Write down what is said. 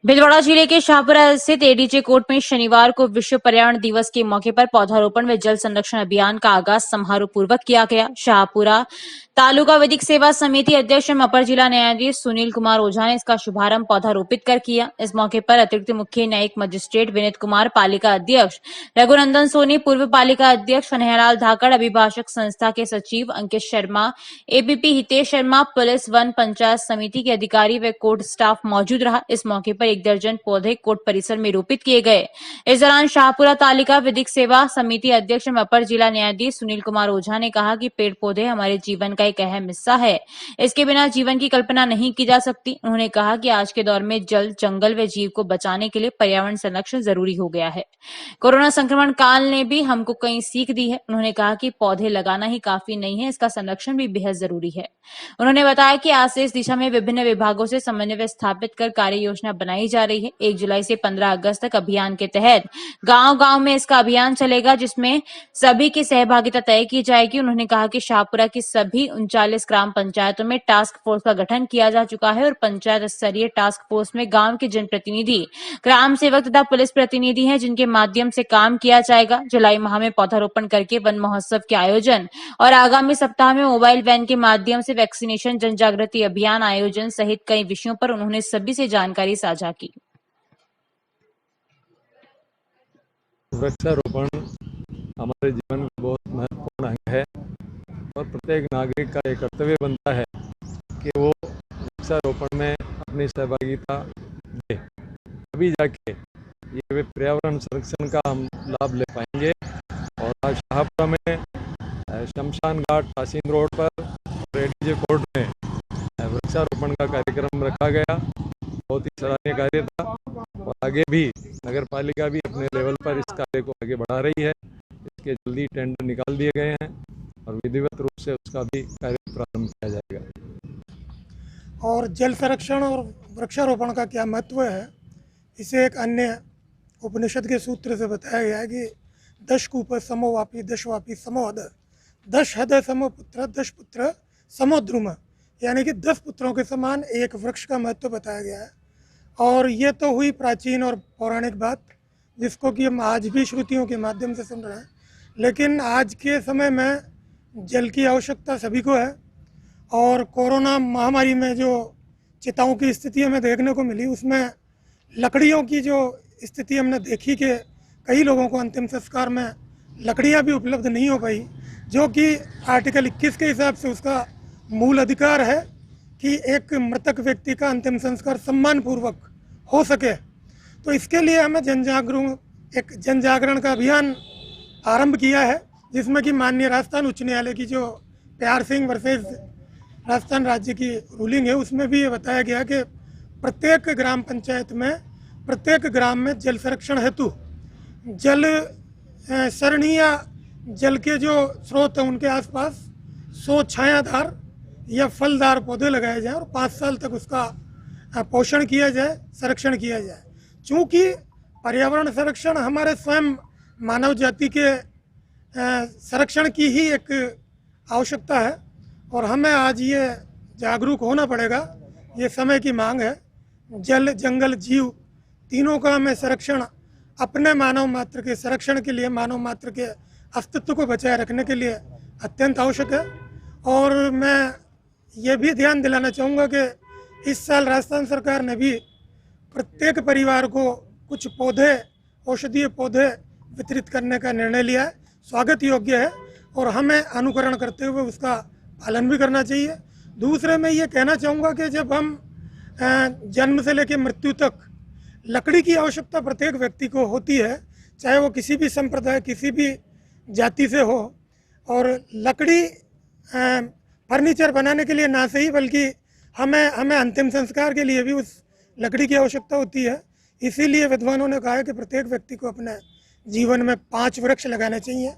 भिलवाड़ा जिले के शाहपुरा स्थित एडीजे कोर्ट में शनिवार को विश्व पर्यावरण दिवस के मौके पर पौधारोपण व जल संरक्षण अभियान का आगाज समारोह पूर्वक किया गया। शाहपुरा तालुका विधिक सेवा समिति अध्यक्ष एवं अपर जिला न्यायाधीश सुनील कुमार ओझा ने इसका शुभारंभ पौधारोपित कर किया। इस मौके पर अतिरिक्त मुख्य न्यायिक मजिस्ट्रेट विनीत कुमार, पालिका अध्यक्ष रघुनंदन सोनी, पूर्व पालिका अध्यक्ष कन्हैयालाल धाकड़, अभिभाषक संस्था के सचिव अंकित शर्मा, एबीपी हितेश शर्मा, पुलिस, वन, पंचायत समिति के अधिकारी व कोर्ट स्टाफ मौजूद रहा। इस मौके पर 1 दर्जन पौधे कोर्ट परिसर में रोपित किए गए। इस दौरान शाहपुरा तालिका विधिक सेवा समिति अध्यक्ष एवं अपर जिला न्यायाधीश सुनील कुमार ओझा ने कहा कि पेड़ पौधे हमारे जीवन का एक अहम हिस्सा है। इसके बिना जीवन की कल्पना नहीं की जा सकती। उन्होंने कहा कि आज के दौर में जल, जंगल व जीव को बचाने के लिए पर्यावरण संरक्षण जरूरी हो गया है। कोरोना संक्रमण काल ने भी हमको कई सीख दी है। उन्होंने कहा कि पौधे लगाना ही काफी नहीं है, इसका संरक्षण भी बेहद जरूरी है। उन्होंने बताया कि आज से इस दिशा में विभिन्न विभागों से समन्वय स्थापित कर कार्य योजना बनाई जा रही है। 1 जुलाई से 15 अगस्त तक अभियान के तहत गांव-गांव में इसका अभियान चलेगा, जिसमें सभी की सहभागिता तय की जाएगी। उन्होंने कहा कि शाहपुरा की सभी 39 ग्राम पंचायतों में टास्क फोर्स का गठन किया जा चुका है और पंचायत स्तरीय टास्क फोर्स में गांव के जनप्रतिनिधि, ग्राम सेवक तथा पुलिस प्रतिनिधि हैं, जिनके माध्यम से काम किया जाएगा। जुलाई माह में पौधारोपण करके वन महोत्सव के आयोजन और आगामी सप्ताह में मोबाइल वैन के माध्यम से वैक्सीनेशन जन जागृति अभियान आयोजन सहित कई विषयों पर उन्होंने सभी से जानकारी साझा की। वृक्षारोपण हमारे जीवन का बहुत महत्वपूर्ण अंग है और प्रत्येक नागरिक का एक कर्तव्य बनता है कि वो वृक्षारोपण में अपनी सहभागिता दे, तभी जाके ये पर्यावरण संरक्षण का हम लाभ ले पाएंगे। और आज शाहपुरा में शमशान घाट, तासीन रोड पर और एडीजे कोर्ट में वृक्षारोपण का कार्यक्रम रखा गया। बहुत ही सराहनीय कार्य था और आगे भी नगर पालिका भी अपने लेवल पर इस कार्य को आगे बढ़ा रही है। इसके जल्दी टेंडर निकाल दिए गए हैं और विधिवत रूप से उसका भी कार्य प्रारंभ किया जाएगा। और जल संरक्षण और वृक्षारोपण का क्या महत्व है, इसे एक अन्य उपनिषद के सूत्र से बताया गया है कि 10 कूप समोवापी 10 वापी समोहद, 10 हद समो पुत्र 10 पुत्र समो द्रुम, यानी कि 10 पुत्रों के समान एक वृक्ष का महत्व बताया गया है। और ये तो हुई प्राचीन और पौराणिक बात, जिसको कि हम आज भी श्रुतियों के माध्यम से सुन रहे हैं। लेकिन आज के समय में जल की आवश्यकता सभी को है और कोरोना महामारी में जो चिताओं की स्थिति हमें देखने को मिली, उसमें लकड़ियों की जो स्थिति हमने देखी कि कई लोगों को अंतिम संस्कार में लकड़ियां भी उपलब्ध नहीं हो पाई, जो कि आर्टिकल 21 के हिसाब से उसका मूल अधिकार है कि एक मृतक व्यक्ति का अंतिम संस्कार सम्मानपूर्वक हो सके। तो इसके लिए हमें एक जन जागरण का अभियान आरंभ किया है, जिसमें कि माननीय राजस्थान उच्च न्यायालय की जो प्यार सिंह वर्सेस राजस्थान राज्य की रूलिंग है, उसमें भी ये बताया गया कि प्रत्येक ग्राम पंचायत में, प्रत्येक ग्राम में जल संरक्षण हेतु जल सरणी या जल के जो स्रोत हैं उनके आसपास 100 छायादार या फलदार पौधे लगाए जाएं और 5 साल तक उसका पोषण किया जाए, संरक्षण किया जाए। चूँकि पर्यावरण संरक्षण हमारे स्वयं मानव जाति के संरक्षण की ही एक आवश्यकता है और हमें आज ये जागरूक होना पड़ेगा, ये समय की मांग है। जल, जंगल, जीव तीनों का हमें संरक्षण अपने मानव मात्र के संरक्षण के लिए, मानव मात्र के अस्तित्व को बचाए रखने के लिए अत्यंत आवश्यक है। और मैं ये भी ध्यान दिलाना चाहूँगा कि इस साल राजस्थान सरकार ने भी प्रत्येक परिवार को कुछ पौधे, औषधीय पौधे वितरित करने का निर्णय लिया है। स्वागत योग्य है और हमें अनुकरण करते हुए उसका पालन भी करना चाहिए। दूसरे मैं ये कहना चाहूँगा कि जब हम जन्म से लेकर मृत्यु तक लकड़ी की आवश्यकता प्रत्येक व्यक्ति को होती है, चाहे वो किसी भी संप्रदाय, किसी भी जाति से हो। और लकड़ी फर्नीचर बनाने के लिए ना सही, बल्कि हमें अंतिम संस्कार के लिए भी उस लकड़ी की आवश्यकता होती है। इसीलिए विद्वानों ने कहा है कि प्रत्येक व्यक्ति को अपने जीवन में 5 वृक्ष लगाने चाहिए।